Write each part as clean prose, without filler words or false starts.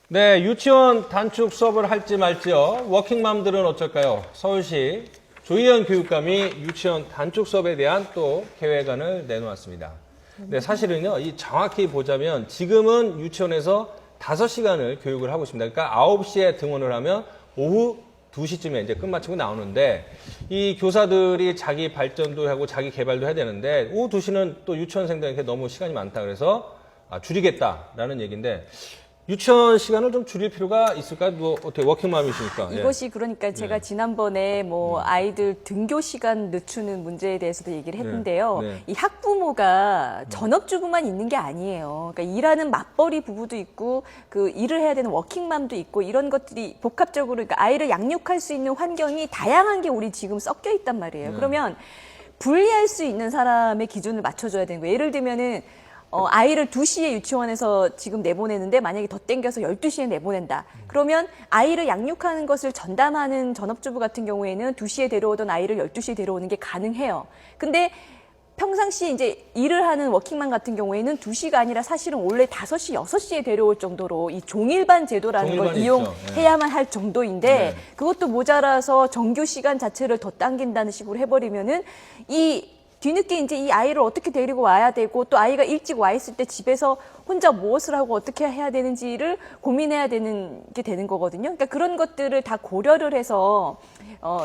네, 유치원 단축 수업을 할지 말지요. 워킹맘들은 어쩔까요? 서울시 조희연 교육감이 유치원 단축 수업에 대한 또 계획안을 내놓았습니다. 네, 사실은요, 이 정확히 보자면 지금은 유치원에서 5시간을 교육을 하고 있습니다. 그러니까 9시에 등원을 하면 오후 2시쯤에 이제 끝마치고 나오는데 이 교사들이 자기 발전도 하고 자기 개발도 해야 되는데 오후 2시는 또 유치원생들에게 너무 시간이 많다 그래서 줄이겠다라는 얘기인데 유치원 시간을 좀 줄일 필요가 있을까요? 뭐 어떻게 워킹맘이시니까. 이것이 그러니까 제가 지난번에 뭐 아이들 등교 시간 늦추는 문제에 대해서도 얘기를 했는데요. 네. 이 학부모가 전업주부만 있는 게 아니에요. 그러니까 일하는 맞벌이 부부도 있고 그 일을 해야 되는 워킹맘도 있고 이런 것들이 복합적으로 그러니까 아이를 양육할 수 있는 환경이 다양한 게 우리 지금 섞여 있단 말이에요. 그러면 분리할 수 있는 사람의 기준을 맞춰줘야 되는 거예요. 예를 들면은 아이를 2시에 유치원에서 지금 내보내는데 만약에 더 땡겨서 12시에 내보낸다. 그러면 아이를 양육하는 것을 전담하는 전업주부 같은 경우에는 2시에 데려오던 아이를 12시에 데려오는 게 가능해요. 근데 평상시에 이제 일을 하는 워킹맘 같은 경우에는 2시가 아니라 사실은 원래 5시, 6시에 데려올 정도로 이 종일반 제도라는 걸 이용해야만 할 정도인데 그것도 모자라서 정규 시간 자체를 더 당긴다는 식으로 해버리면은 이 뒤늦게 이제 이 아이를 어떻게 데리고 와야 되고 또 아이가 일찍 와 있을 때 집에서 혼자 무엇을 하고 어떻게 해야 되는지를 고민해야 되는 게 되는 거거든요. 그러니까 그런 것들을 다 고려를 해서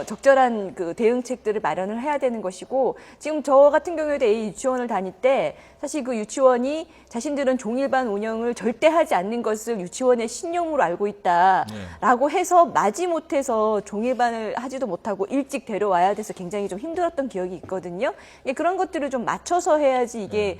적절한 그 대응책들을 마련을 해야 되는 것이고 지금 저 같은 경우에도 이 유치원을 다닐 때 사실 그 유치원이 자신들은 종일반 운영을 절대 하지 않는 것을 유치원의 신용으로 알고 있다라고 해서 마지못해서 종일반을 하지도 못하고 일찍 데려와야 돼서 굉장히 좀 힘들었던 기억이 있거든요. 그런 것들을 좀 맞춰서 해야지 이게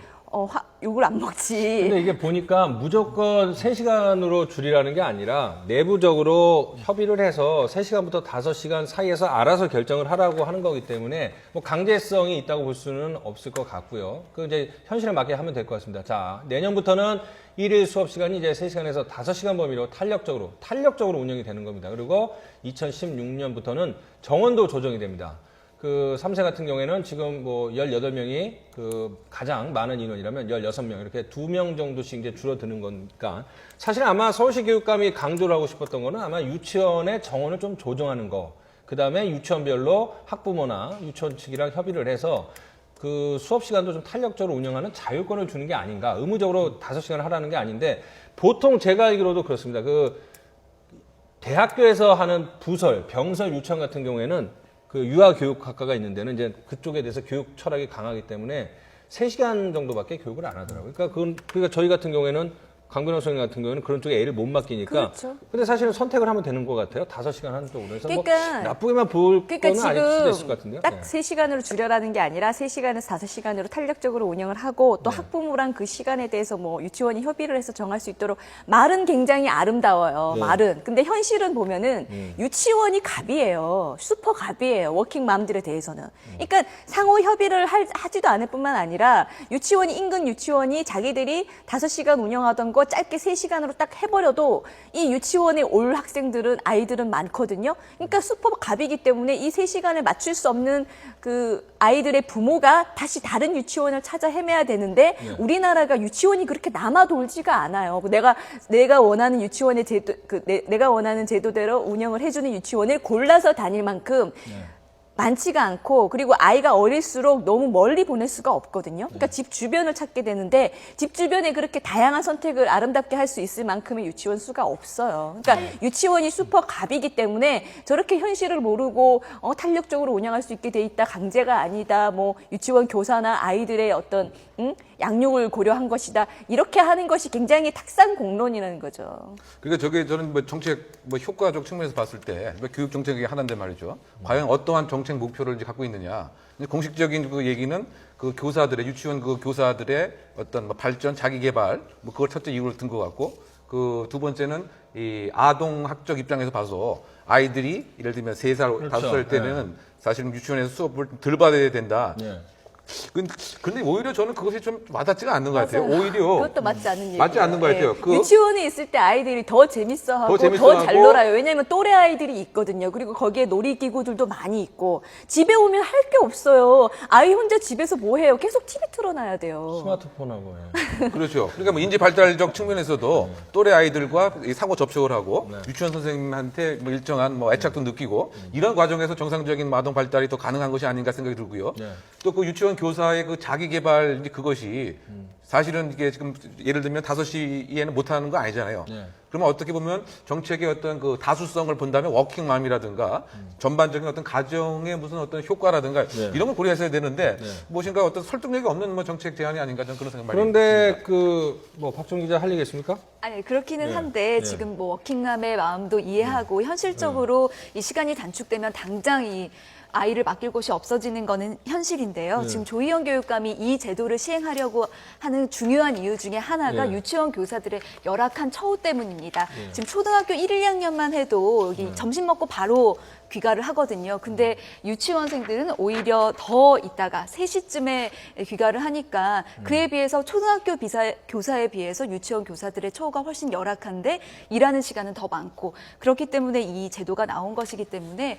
욕을 안 먹지. 근데 이게 보니까 무조건 3시간으로 줄이라는 게 아니라 내부적으로 협의를 해서 3시간부터 5시간 사이에서 알아서 결정을 하라고 하는 거기 때문에 뭐 강제성이 있다고 볼 수는 없을 것 같고요. 그 이제 현실에 맞게 하면 될 것 같습니다. 자, 내년부터는 일일 수업 시간이 이제 3시간에서 5시간 범위로 탄력적으로 운영이 되는 겁니다. 그리고 2016년부터는 정원도 조정이 됩니다. 그 3세 같은 경우에는 지금 뭐 18명이 그 가장 많은 인원이라면 16명 이렇게 2명 정도씩 이제 줄어드는 거니까 사실 아마 서울시 교육감이 강조를 하고 싶었던 거는 아마 유치원의 정원을 좀 조정하는 거. 그다음에 유치원별로 학부모나 유치원 측이랑 협의를 해서 그 수업 시간도 좀 탄력적으로 운영하는 자율권을 주는 게 아닌가. 의무적으로 5시간을 하라는 게 아닌데 보통 제가 알기로도 그렇습니다. 그 대학교에서 하는 부설, 병설 유치원 같은 경우에는 그 유아교육학과가 있는 데는 이제 그쪽에 대해서 교육 철학이 강하기 때문에 3시간 정도밖에 교육을 안 하더라고요. 그러니까 저희 같은 경우에는 강변호 선생님 같은 경우에는 그런 쪽에 애를 못 맡기니까. 그렇죠. 근데 사실은 선택을 하면 되는 것 같아요. 5시간 하는 쪽으로 해서 그러니까, 뭐 나쁘게만 볼 거는 아닐 수도 있을 것 같은데요. 딱 3시간으로 줄여라는 게 아니라 3시간에서 5시간으로 탄력적으로 운영을 하고 또 학부모랑 그 시간에 대해서 뭐 유치원이 협의를 해서 정할 수 있도록 말은 굉장히 아름다워요. 말은. 근데 현실은 보면은 유치원이 갑이에요. 슈퍼 갑이에요. 워킹맘들에 대해서는. 그러니까 상호 협의를 하지도 않을 뿐만 아니라 인근 유치원이 자기들이 5시간 운영하던 거 짧게 3시간으로 딱 해버려도 이 유치원에 올 아이들은 많거든요. 그러니까 슈퍼 갑이기 때문에 이 3시간을 맞출 수 없는 그 아이들의 부모가 다시 다른 유치원을 찾아 헤매야 되는데 우리나라가 유치원이 그렇게 남아 돌지가 않아요. 내가 원하는 유치원의 제도, 내가 원하는 제도대로 운영을 해주는 유치원을 골라서 다닐 만큼 많지가 않고 그리고 아이가 어릴수록 너무 멀리 보낼 수가 없거든요. 그러니까 집 주변을 찾게 되는데 집 주변에 그렇게 다양한 선택을 아름답게 할 수 있을 만큼의 유치원 수가 없어요. 그러니까 유치원이 슈퍼 갑이기 때문에 저렇게 현실을 모르고 탄력적으로 운영할 수 있게 돼 있다. 강제가 아니다. 뭐 유치원 교사나 아이들의 어떤 양육을 고려한 것이다. 이렇게 하는 것이 굉장히 탁상 공론이라는 거죠. 그러니까 저는 뭐 정책 뭐 효과적 측면에서 봤을 때 교육 정책이 하나인데 말이죠. 과연 어떠한 정책 목표를 이제 갖고 있느냐. 공식적인 그 얘기는 그 교사들의 유치원 그 교사들의 어떤 뭐 발전, 자기 개발 뭐 그걸 첫째 이유로 든 것 같고 그 두 번째는 이 아동학적 입장에서 봐서 아이들이 예를 들면 3살, 5살 때는 사실은 유치원에서 수업을 덜 받아야 된다. 근데 오히려 저는 그것이 좀 와닿지가 않는 것 같아요. 맞아요. 오히려 그것도 맞지 않는 얘기예요. 맞지 않는 것 같아요. 그- 유치원에 있을 때 아이들이 더 재밌어하고 더 재밌어하고 더 잘 놀아요. 왜냐하면 또래 아이들이 있거든요. 그리고 거기에 놀이기구들도 많이 있고 집에 오면 할 게 없어요. 아이 혼자 집에서 뭐 해요? 계속 TV 틀어놔야 돼요. 스마트폰하고. 예. 그렇죠. 그러니까 뭐 인지 발달적 측면에서도 또래 아이들과 이 상호 접촉을 하고 유치원 선생님한테 뭐 일정한 뭐 애착도 느끼고 이런 과정에서 정상적인 아동 발달이 더 가능한 것이 아닌가 생각이 들고요. 네. 또 그 유치원 교사의 그 자기 개발 그것이 사실은 이게 지금 예를 들면 5시에는 못 하는 거 아니잖아요. 네. 그러면 어떻게 보면 정책의 어떤 그 다수성을 본다면 워킹맘이라든가 전반적인 어떤 가정의 무슨 어떤 효과라든가 네. 이런 걸 고려했어야 되는데 네. 무엇인가 어떤 설득력이 없는 뭐 정책 제안이 아닌가 저는 그런 생각이 많이 그런데 그 뭐 박종 기자 할 얘기 있습니까? 아니 그렇기는 네. 한데 네. 지금 뭐 워킹맘의 마음도 이해하고 현실적으로 이 시간이 단축되면 당장 이 아이를 맡길 곳이 없어지는 거는 현실인데요. 네. 지금 조희연 교육감이 이 제도를 시행하려고 하는 중요한 이유 중에 하나가 네. 유치원 교사들의 열악한 처우 때문입니다. 네. 지금 초등학교 1, 2학년만 해도 여기 점심 먹고 바로 귀가를 하거든요. 근데 유치원생들은 오히려 더 있다가 3시쯤에 귀가를 하니까 그에 비해서 초등학교 교사에 비해서 유치원 교사들의 처우가 훨씬 열악한데 일하는 시간은 더 많고 그렇기 때문에 이 제도가 나온 것이기 때문에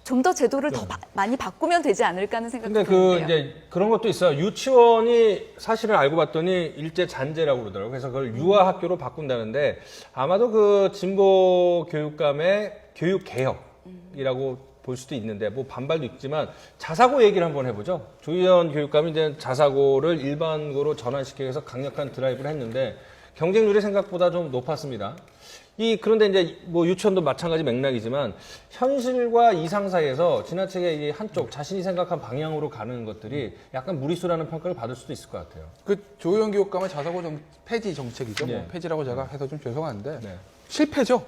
좀 더 제도를 더 많이 바꾸면 되지 않을까 하는 생각이 근데 드는데요. 이제 그런 것도 있어요. 유치원이 사실은 알고 봤더니 일제 잔재라고 그러더라고요. 그래서 그걸 유아 학교로 바꾼다는데 아마도 그 진보 교육감의 교육 개혁이라고 볼 수도 있는데 뭐 반발도 있지만 자사고 얘기를 한번 해보죠. 조희연 교육감이 이제 자사고를 일반고로 전환시키기 위해서 강력한 드라이브를 했는데 경쟁률이 생각보다 좀 높았습니다. 그런데 이제 뭐 유치원도 마찬가지 맥락이지만 현실과 이상 사이에서 지나치게 이 한쪽 자신이 생각한 방향으로 가는 것들이 약간 무리수라는 평가를 받을 수도 있을 것 같아요. 그 조희연 교육감의 자사고 폐지 정책이죠. 네. 뭐 폐지라고 제가 해서 좀 죄송한데 네. 실패죠.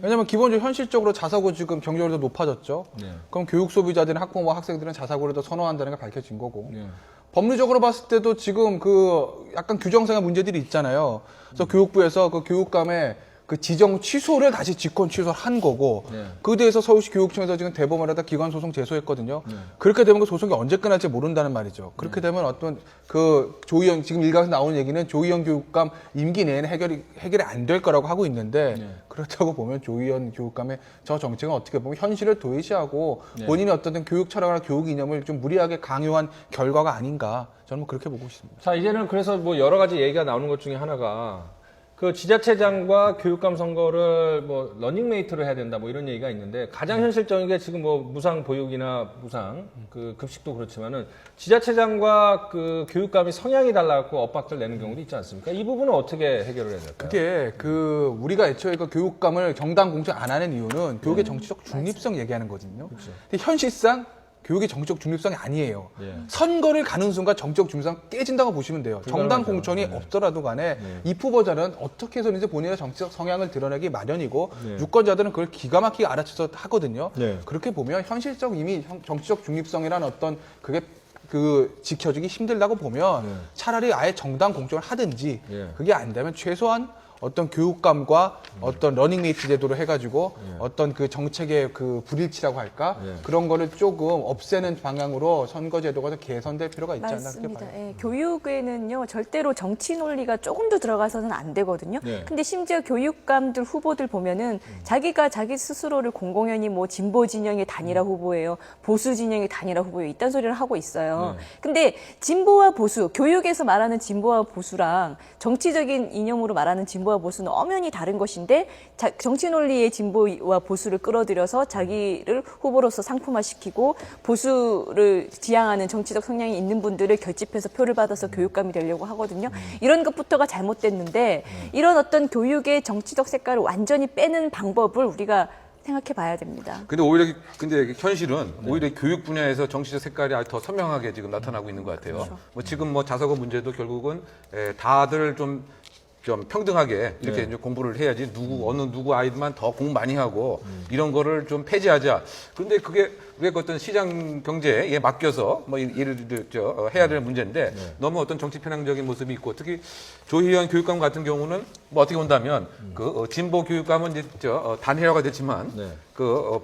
왜냐하면 기본적으로 현실적으로 자사고 지금 경쟁률도 높아졌죠. 네. 그럼 교육 소비자들은 학부모, 학생들은 자사고를 더 선호한다는 게 밝혀진 거고. 네. 법리적으로 봤을 때도 지금 그 약간 규정상의 문제들이 있잖아요. 그래서 교육부에서 그 교육감의 그 지정 취소를 다시 직권 취소를 한 거고 네. 그에 대해서 서울시 교육청에서 지금 대법원을 하다 기관 소송 제소했거든요. 네. 그렇게 되면 그 소송이 언제 끝날지 모른다는 말이죠. 그렇게 되면 어떤 그 조희연 지금 일각에서 나오는 얘기는 조희연 교육감 임기 내에는 해결이 안 될 거라고 하고 있는데 네. 그렇다고 보면 조희연 교육감의 저 정책은 어떻게 보면 현실을 도외시하고 네. 본인이 어떤 교육 철학이나 교육 이념을 좀 무리하게 강요한 결과가 아닌가 저는 뭐 그렇게 보고 있습니다. 자, 이제는 그래서 뭐 여러 가지 얘기가 나오는 것 중에 하나가 그 지자체장과 교육감 선거를 뭐 러닝메이트로 해야 된다 뭐 이런 얘기가 있는데 가장 현실적인 게 지금 뭐 무상 보육이나 무상 그 급식도 그렇지만은 지자체장과 그 교육감이 성향이 달라갖고 엇박자를 내는 경우도 있지 않습니까? 이 부분은 어떻게 해결을 해야 될까요? 그게 그 우리가 애초에 그 교육감을 정당 공천 안 하는 이유는 교육의 정치적 중립성 얘기하는 거거든요. 근데 현실상 교육의 정치적 중립성이 아니에요. 예. 선거를 가는 순간 정치적 중립성 깨진다고 보시면 돼요. 정당 불가능하죠. 공천이 네. 없더라도 간에 이 후보자는 어떻게 해서든지 본인의 정치적 성향을 드러내기 마련이고 네. 유권자들은 그걸 기가 막히게 알아채서 하거든요. 네. 그렇게 보면 현실적 이미 정치적 중립성이라는 어떤 그게 그 지켜주기 힘들다고 보면 네. 차라리 아예 정당 공천을 하든지 예. 그게 안 되면 최소한 어떤 교육감과 어떤 러닝메이트 제도로 해가지고 어떤 그 정책의 그 불일치라고 할까 예. 그런 거를 조금 없애는 방향으로 선거 제도가 좀 개선될 필요가 있지 않나 그렇게 맞습니다. 봐요. 예, 교육에는요 절대로 정치 논리가 조금도 들어가서는 안 되거든요. 네. 근데 심지어 교육감들 후보들 보면은 자기가 자기 스스로를 공공연히 뭐 진보 진영의 단일화 후보예요, 보수 진영의 단일화 후보예요 이딴 소리를 하고 있어요. 근데 진보와 보수, 교육에서 말하는 진보와 보수랑 정치적인 이념으로 말하는 진보와 보수는 엄연히 다른 것인데 정치 논리의 진보와 보수를 끌어들여서 자기를 후보로서 상품화시키고 보수를 지향하는 정치적 성향이 있는 분들을 결집해서 표를 받아서 교육감이 되려고 하거든요. 이런 것부터가 잘못됐는데 이런 어떤 교육의 정치적 색깔을 완전히 빼는 방법을 우리가 생각해 봐야 됩니다. 근데 오히려 근데 현실은 오히려 교육 분야에서 정치적 색깔이 아주 더 선명하게 지금 나타나고 있는 것 같아요. 뭐 지금 뭐 자사고 문제도 결국은 다들 좀 평등하게 이렇게 네. 이제 공부를 해야지 어느 누구 아이들만 더 공부 많이 하고 이런 거를 좀 폐지하자. 그런데 그게 어떤 시장 경제에 맡겨서 뭐 예를 들어 해야 될 문제인데 너무 어떤 정치 편향적인 모습이 있고 특히 조희연 교육감 같은 경우는 뭐 어떻게 본다면 진보 교육감은 이제 단일화가 됐지만 네.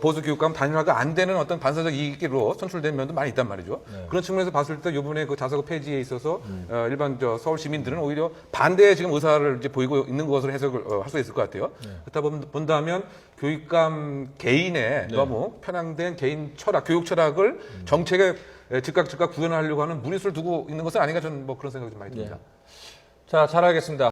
보수 교육감은 단일화가 안 되는 어떤 반사적 이익으로 선출된 면도 많이 있단 말이죠. 그런 측면에서 봤을 때 이번에 그 자사고 폐지에 있어서 일반 서울 시민들은 오히려 반대의 지금 의사를 이제 보이고 있는 것으로 해석을 할 수 있을 것 같아요. 그렇다 본다면 교육감 개인의 너무 편향된 개인 철학, 교육 철학을 정책에 즉각 구현하려고 하는 무리수를 두고 있는 것은 아닌가 저는 뭐 그런 생각이 좀 많이 듭니다. 자, 잘 알겠습니다.